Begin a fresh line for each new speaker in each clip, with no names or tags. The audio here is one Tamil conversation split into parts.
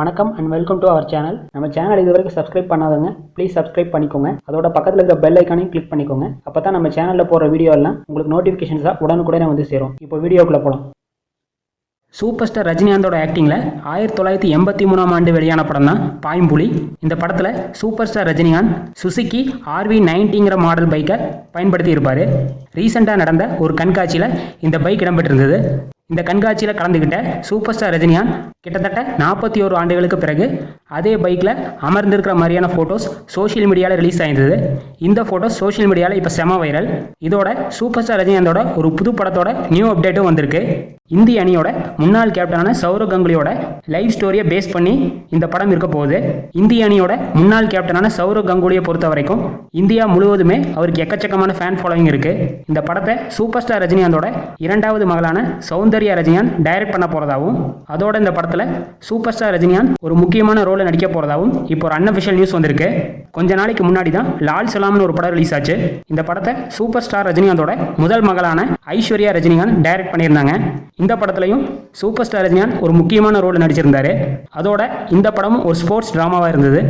வணக்கம் and welcome to our channel. நம்ம சேனல் இது வரைக்கும் சப்ஸ்கிரைப் பண்ணாதவங்க ப்ளீஸ் சப்ஸ்கிரைப் பண்ணிக்கோங்க. அதோட பக்கத்தில் இருக்கிற பெல் ஐக்கானையும் கிளிக் பண்ணிக்கோங்க. அப்போ தான் நம்ம சேனலில் போகிற வீடியோ எல்லாம் உங்களுக்கு நோட்டிஃபிகேஷன்ஸாக உடனுக்குடனே வந்து சேரும். இப்போ வீடியோக்குள்ளே போகலாம். சூப்பர் ஸ்டார் ரஜினிகாந்தோட ஆக்டிங்கில் 1983ஆம் ஆண்டு வெளியான படம் தான் பாயம்புலி. இந்த படத்தில் சூப்பர் ஸ்டார் ரஜினிகாந்த் சுசுகி RV90ங்கிற மாடல் பைக்கை பயன்படுத்தி இருப்பார். ரீசெண்டாக நடந்த ஒரு கண்காட்சியில் இந்த பைக் இடம்பெற்றிருந்தது. இந்த கண்காட்சியில் கலந்துக்கிட்ட சூப்பர் ஸ்டார் ரஜினிகாந்த் கிட்டத்தட்ட 41 ஆண்டுகளுக்கு பிறகு அதே பைக்கில் அமர்ந்திருக்கிற மாதிரியான ஃபோட்டோஸ் சோஷியல் மீடியாவில் ரிலீஸ் ஆயிருந்தது. இந்த ஃபோட்டோஸ் சோஷியல் மீடியாவில் இப்போ செம வைரல். இதோட சூப்பர் ஸ்டார் ரஜினிகாந்தோட ஒரு புது படத்தோட நியூ அப்டேட்டும் வந்திருக்கு. இந்திய அணியோட முன்னாள் கேப்டனான சௌரவ் கங்குலியோட லைவ் ஸ்டோரியை பேஸ் பண்ணி இந்த படம் இருக்க போகுது. இந்திய அணியோட முன்னாள் கேப்டனான சௌரவ் கங்குலியை பொறுத்த வரைக்கும் இந்தியா முழுவதுமே அவருக்கு எக்கச்சக்கமான ஃபேன் ஃபாலோவிங் இருக்கு. இந்த படத்தை சூப்பர் ஸ்டார் ரஜினிகாந்தோட இரண்டாவது மகளான சௌந்தர்யா ரஜினிகாந்த் டைரக்ட் பண்ண போறதாகவும், அதோட இந்த படத்தில் சூப்பர் ஸ்டார் ரஜினிகாந்த் ஒரு முக்கியமான ரோலை நடிக்க போறதாகவும் இப்போ ஒரு அன்அஃபிஷியல் நியூஸ் வந்திருக்கு. கொஞ்ச நாளைக்கு முன்னாடி தான் லால் சலாம்னு ஒரு படம் ரிலீஸ் ஆச்சு. இந்த படத்தை சூப்பர் ஸ்டார் ரஜினிகாந்தோட முதல் மகளான ஐஸ்வர்யா ரஜினிகாந்த் டைரக்ட் பண்ணியிருந்தாங்க. இந்த படத்துலையும் சூப்பர் ஸ்டார் ரஜினிகாந்த் ஒரு முக்கியமான ரோல் நடிச்சிருந்தாரு. அதோட இந்த படமும் ஒரு ஸ்போர்ட்ஸ் டிராமாவாக இருந்தது.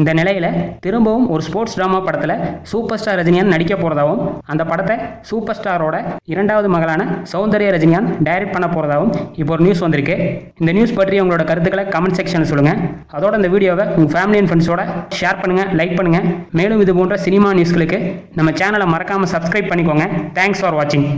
இந்த நிலையில் திரும்பவும் ஒரு ஸ்போர்ட்ஸ் டிராமா படத்தில் சூப்பர் ஸ்டார் ரஜினிகாந்த் நடிக்க போகிறதாகவும், அந்த படத்தை சூப்பர் ஸ்டாரோட இரண்டாவது மகளான சௌந்தர்யா ரஜினிகாந்த் டைரக்ட் பண்ண போகிறதாகவும் இப்போ ஒரு நியூஸ் வந்திருக்கு. இந்த நியூஸ் பற்றி உங்களோட கருத்துக்களை கமெண்ட் செக்ஷனில் சொல்லுங்கள். அதோட இந்த வீடியோவை உங்கள் ஃபேமிலி அண்ட் ஃப்ரெண்ட்ஸோட ஷேர் பண்ணுங்கள், லைக் பண்ணுங்கள். மேலும் இது போன்ற சினிமா நியூஸ்களுக்கு நம்ம சேனலை மறக்காமல் சப்ஸ்கிரைப் பண்ணிக்கோங்க. தேங்க்ஸ் ஃபார் வாட்சிங்.